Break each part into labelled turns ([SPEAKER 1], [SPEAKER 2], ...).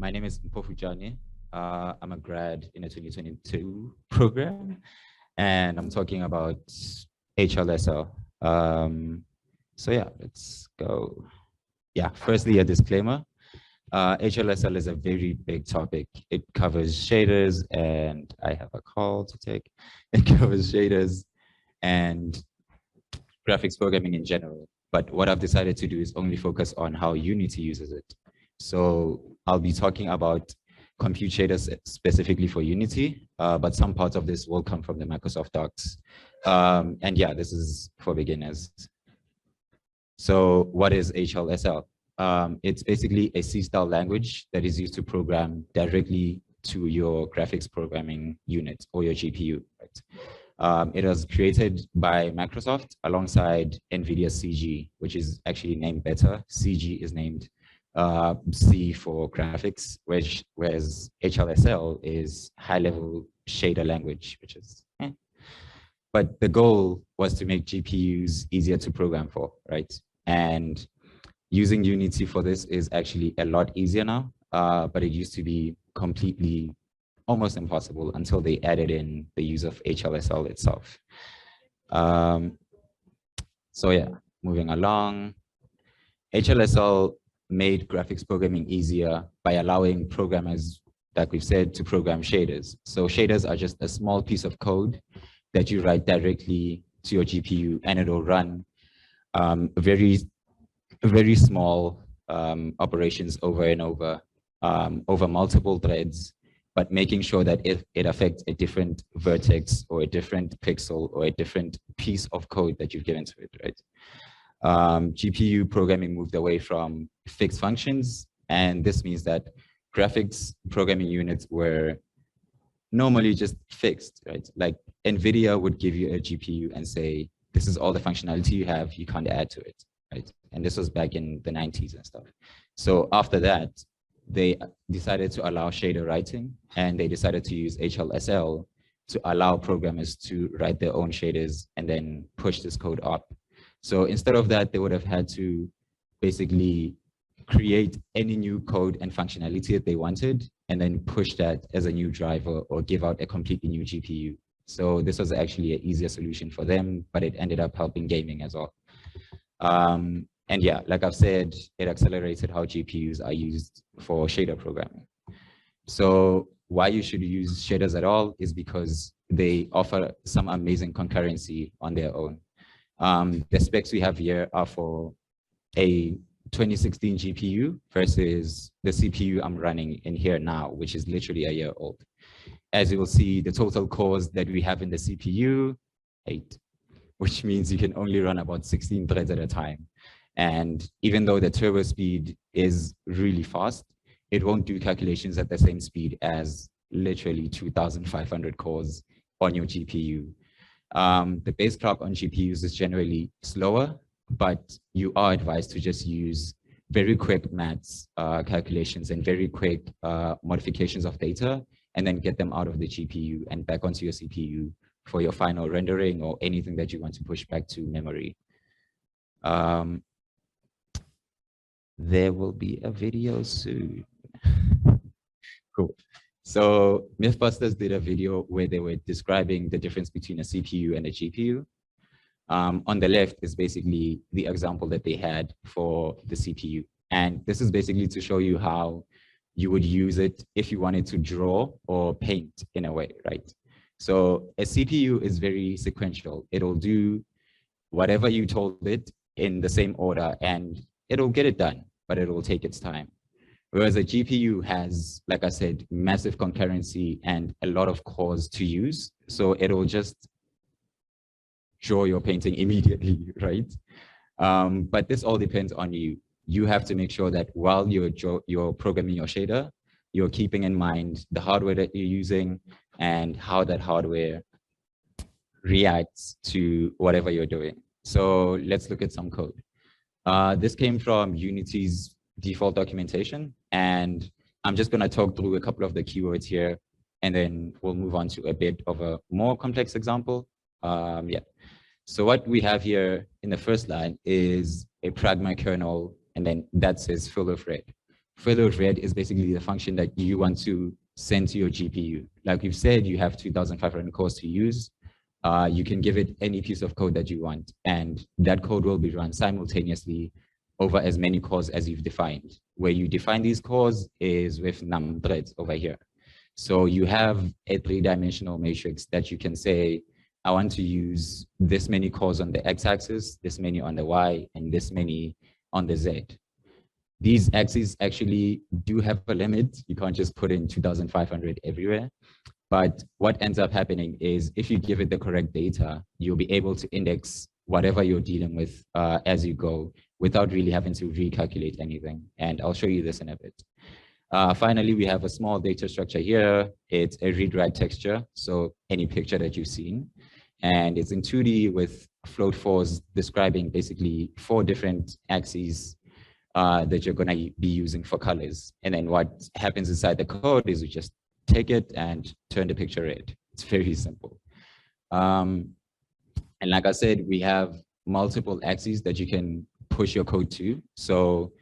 [SPEAKER 1] My name is Mpho Futjane. I'm a grad in a 2022 program, and I'm talking about HLSL. So yeah, let's go. Yeah, firstly, a disclaimer. HLSL is a very big topic. It covers shaders, and I have a call to take. It covers shaders and graphics programming in general. But what I've decided to do is only focus on how Unity uses it. So I'll be talking about compute shaders specifically for Unity, but some parts of this will come from the Microsoft docs. And yeah, this is for beginners. So what is HLSL? It's basically a C-style language that is used to program directly to your graphics programming unit or your GPU. Right? It was created by Microsoft alongside NVIDIA CG, which is actually named better. CG is named C for graphics, whereas HLSL is high-level shader language, which is But the goal was to make GPUs easier to program for, right? And using Unity for this is actually a lot easier now, but it used to be completely almost impossible until they added in the use of HLSL itself. So yeah, moving along. HLSL made graphics programming easier by allowing programmers, like we've said, to program shaders. So shaders are just a small piece of code that you write directly to your GPU, and it'll run very small operations over and over, over multiple threads, but making sure that it affects a different vertex or a different pixel or a different piece of code that you've given to it, right? GPU programming moved away from fixed functions, and this means that graphics programming units were normally just fixed, right? Like NVIDIA would give you a GPU and say, this is all the functionality you have, you can't add to it, right? And this was back in the 90s and stuff. So after that, they decided to allow shader writing, and they decided to use HLSL to allow programmers to write their own shaders and then push this code up. So instead of that, they would have had to basically create any new code and functionality that they wanted, and then push that as a new driver or give out a completely new GPU. So this was actually an easier solution for them, but it ended up helping gaming as well. And yeah, like I've said, it accelerated how GPUs are used for shader programming. So why you should use shaders at all is because they offer some amazing concurrency on their own. The specs we have here are for a 2016 GPU versus the CPU I'm running in here now, which is literally a year old. As you will see, the total cores that we have in the CPU, 8, which means you can only run about 16 threads at a time. And even though the turbo speed is really fast, it won't do calculations at the same speed as literally 2,500 cores on your GPU. The base clock on GPUs is generally slower, but you are advised to just use very quick maths calculations and very quick modifications of data, and then get them out of the GPU and back onto your CPU for your final rendering or anything that you want to push back to memory. There will be a video soon. Cool. So Mythbusters did a video where they were describing the difference between a CPU and a GPU. On the left is basically the example that they had for the CPU. And this is basically to show you how you would use it if you wanted to draw or paint in a way, right? So a CPU is very sequential. It'll do whatever you told it in the same order, and it'll get it done, but it will take its time. Whereas a GPU has, like I said, massive concurrency and a lot of cores to use. So it'll just draw your painting immediately, right? But this all depends on you. You have to make sure that while you're programming your shader, you're keeping in mind the hardware that you're using and how that hardware reacts to whatever you're doing. So let's look at some code. This came from Unity's default documentation, and I'm just going to talk through a couple of the keywords here, and then we'll move on to a bit of a more complex example. Yeah. So what we have here in the first line is a pragma kernel, and then that says full of red. further read is basically the function that you want to send to your GPU. Like we've said, you have 2,500 cores to use. You can give it any piece of code that you want, and that code will be run simultaneously over as many cores as you've defined. Where you define these cores is with num threads over here. So you have a 3-dimensional matrix that you can say, I want to use this many cores on the x-axis, this many on the y, and this many on the z. These axes actually do have a limit. You can't just put in 2,500 everywhere. But what ends up happening is if you give it the correct data, you'll be able to index whatever you're dealing with as you go without really having to recalculate anything. And I'll show you this in a bit. Finally, we have a small data structure here. It's a read-write texture, so any picture that you've seen. And it's in 2D with float 4s describing basically 4 different axes that you're going to be using for colors. And then what happens inside the code is you just take it and turn the picture red. It's very simple. And like I said, we have multiple axes that you can push your code to. So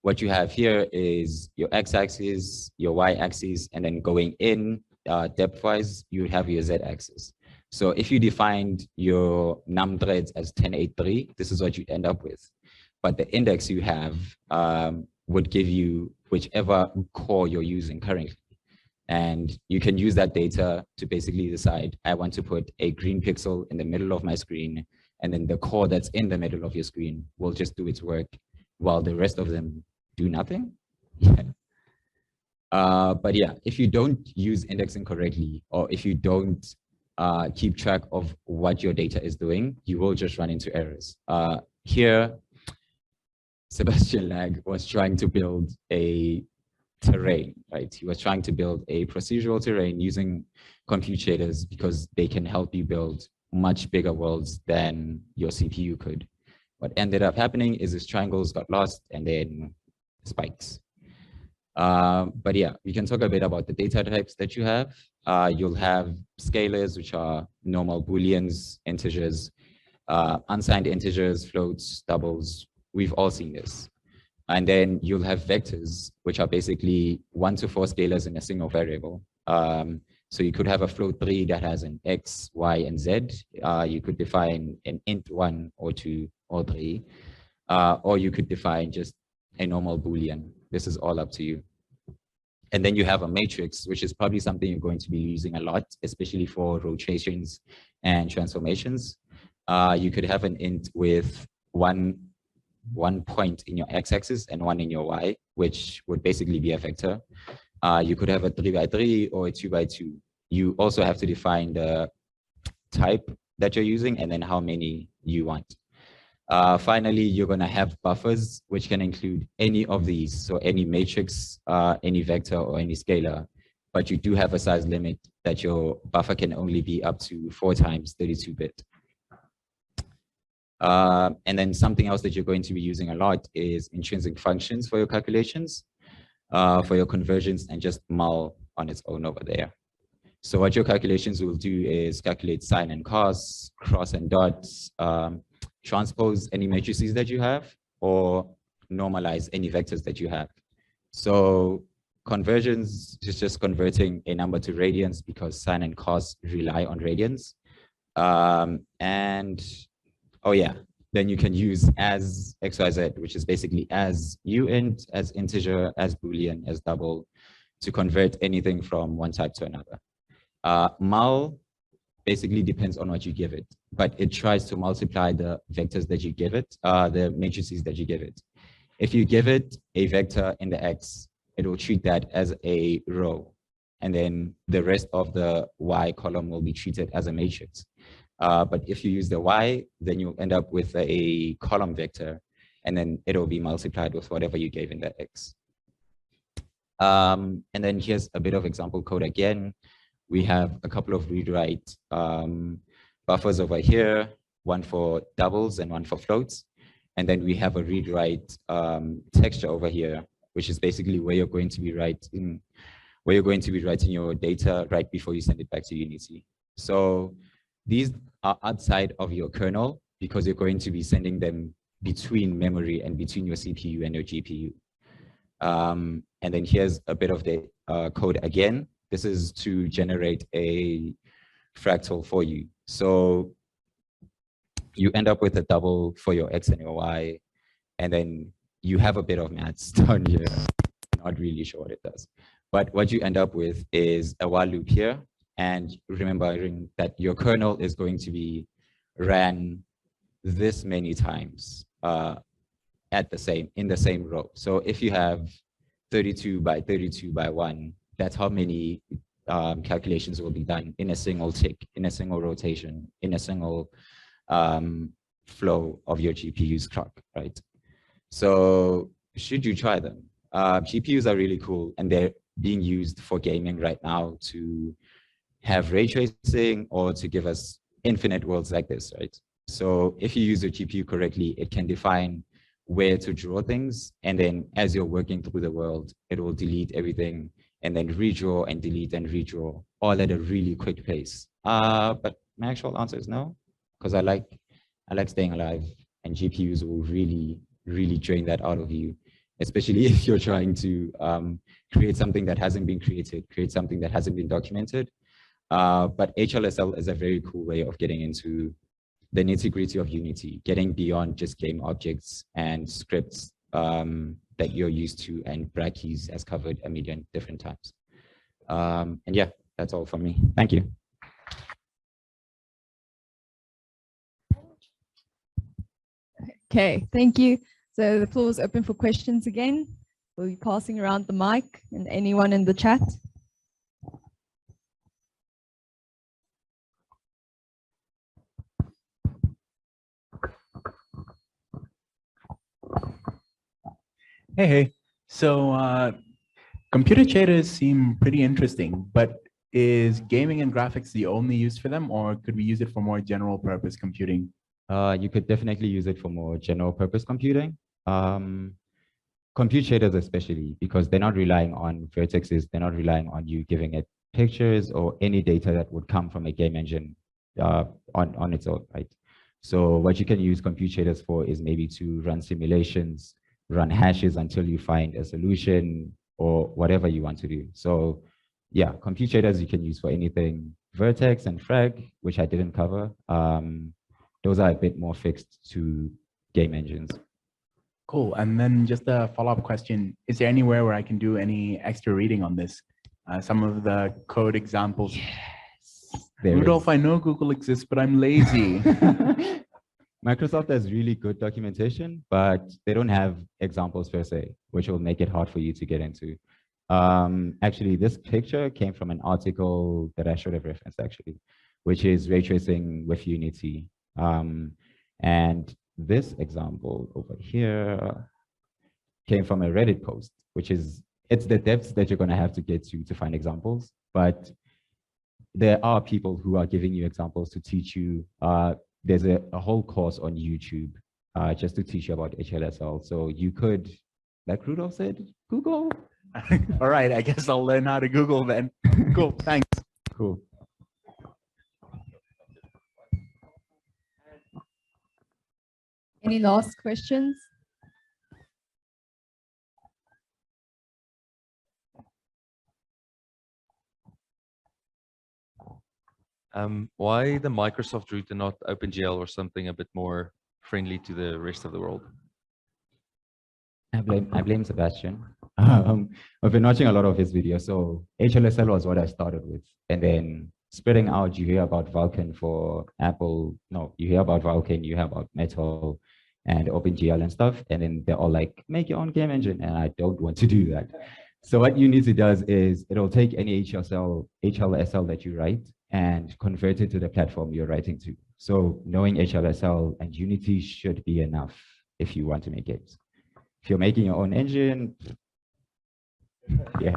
[SPEAKER 1] what you have here is your x-axis, your y-axis, and then going in depth-wise, you have your z-axis. So if you defined your num threads as 1083, this is what you end up with. But the index you have would give you whichever core you're using currently. And you can use that data to basically decide, I want to put a green pixel in the middle of my screen, and then the core that's in the middle of your screen will just do its work while the rest of them do nothing. But yeah, if you don't use indexing correctly, or if you don't keep track of what your data is doing, you will just run into errors. Here, Sebastian Lag was trying to build a terrain, right? He was trying to build a procedural terrain using compute shaders because they can help you build much bigger worlds than your CPU could. What ended up happening is his triangles got lost and then spikes. But yeah, we can talk a bit about the data types that you have. You'll have scalars, which are normal Booleans, integers, unsigned integers, floats, doubles. We've all seen this. And then you'll have vectors, which are basically 1 to 4 scalars in a single variable. So you could have a float 3 that has an x, y, and z. You could define an int 1 or 2 or 3. Or you could define just a normal Boolean. This is all up to you. And then you have a matrix, which is probably something you're going to be using a lot, especially for rotations and transformations. You could have an int with one point in your x-axis and 1 in your y, which would basically be a vector. You could have a 3x3 or a 2x2. You also have to define the type that you're using and then how many you want. Finally, you're going to have buffers, which can include any of these. So any matrix, any vector, or any scalar. But you do have a size limit that your buffer can only be up to 4 times 32-bit. And then something else that you're going to be using a lot is intrinsic functions for your calculations, for your conversions, and just mul on its own over there. So what your calculations will do is calculate sine and cos, cross and dots, transpose any matrices that you have, or normalize any vectors that you have. So conversions is just converting a number to radians because sine and cos rely on radians. And oh yeah, then you can use as XYZ, which is basically as uint, as integer, as Boolean, as double, to convert anything from one type to another. Mul basically depends on what you give it, but it tries to multiply the vectors that you give it, the matrices that you give it. If you give it a vector in the X, it will treat that as a row, and then the rest of the Y column will be treated as a matrix. But if you use the Y, then you'll end up with a column vector, and then it'll be multiplied with whatever you gave in the X. And then here's a bit of example code again. We have a couple of read-write buffers over here, one for doubles and one for floats. And then we have a read-write texture over here, which is basically where you're going to be writing your data right before you send it back to Unity. So these are outside of your kernel because you're going to be sending them between memory and between your CPU and your GPU. And then here's a bit of the code again. This is to generate a fractal for you. So you end up with a double for your X and your Y, and then you have a bit of maths down here. Not really sure what it does. But what you end up with is a while loop here, and remembering that your kernel is going to be ran this many times in the same row. So if you have 32 by 32 by 1, that's how many calculations will be done in a single tick, in a single rotation, in a single flow of your GPU's clock, right? So should you try them? GPUs are really cool, and they're being used for gaming right now to have ray tracing or to give us infinite worlds like this, right? So if you use your GPU correctly, it can define where to draw things, and then as you're working through the world, it will delete everything and then redraw and delete and redraw, all at a really quick pace. But my actual answer is no, because I like staying alive, and GPUs will really drain that out of you, especially if you're trying to create something that hasn't been created, create something that hasn't been documented. But HLSL is a very cool way of getting into the nitty-gritty of Unity, getting beyond just game objects and scripts that you're used to, and Brad Keys has covered a million different times. And yeah, that's all from me. Thank you.
[SPEAKER 2] Okay, thank you. So the floor is open for questions again. We'll be passing around the mic, and anyone in the chat.
[SPEAKER 3] Hey. So computer shaders seem pretty interesting, but is gaming and graphics the only use for them, or could we use it for more general purpose computing?
[SPEAKER 1] You could definitely use it for more general purpose computing. Compute shaders especially, because they're not relying on vertexes, they're not relying on you giving it pictures or any data that would come from a game engine on its own, right? So what you can use compute shaders for is maybe to run simulations, run hashes until you find a solution or whatever you want to do. So yeah, compute shaders you can use for anything. Vertex and frag, which I didn't cover, those are a bit more fixed to game engines.
[SPEAKER 3] Cool. And then just a follow-up question. Is there anywhere where I can do any extra reading on this? Some of the code examples.
[SPEAKER 1] Yes.
[SPEAKER 3] Rudolph, I know Google exists, but I'm lazy.
[SPEAKER 1] Microsoft has really good documentation, but they don't have examples per se, which will make it hard for you to get into. Actually, this picture came from an article that I should have referenced, actually, which is ray tracing with Unity. And this example over here came from a Reddit post, which is, it's the depths that you're going to have to get to find examples. But there are people who are giving you examples to teach you. There's a whole course on YouTube just to teach you about HLSL. So you could, like Rudolph said, Google.
[SPEAKER 3] All right, I guess I'll learn how to Google then. Cool, thanks.
[SPEAKER 1] Cool.
[SPEAKER 2] Any last questions?
[SPEAKER 4] Why the Microsoft route and not OpenGL or something a bit more friendly to the rest of the world?
[SPEAKER 1] I blame Sebastian. I've been watching a lot of his videos. So HLSL was what I started with. And then spreading out, you hear about Vulkan for Apple. No, you hear about Vulkan, you hear about Metal and OpenGL and stuff. And then they're all like, make your own game engine. And I don't want to do that. So what Unity does is it'll take any HLSL that you write and convert it to the platform you're writing to. So knowing HLSL and Unity should be enough if you want to make games. If you're making your own engine, yeah.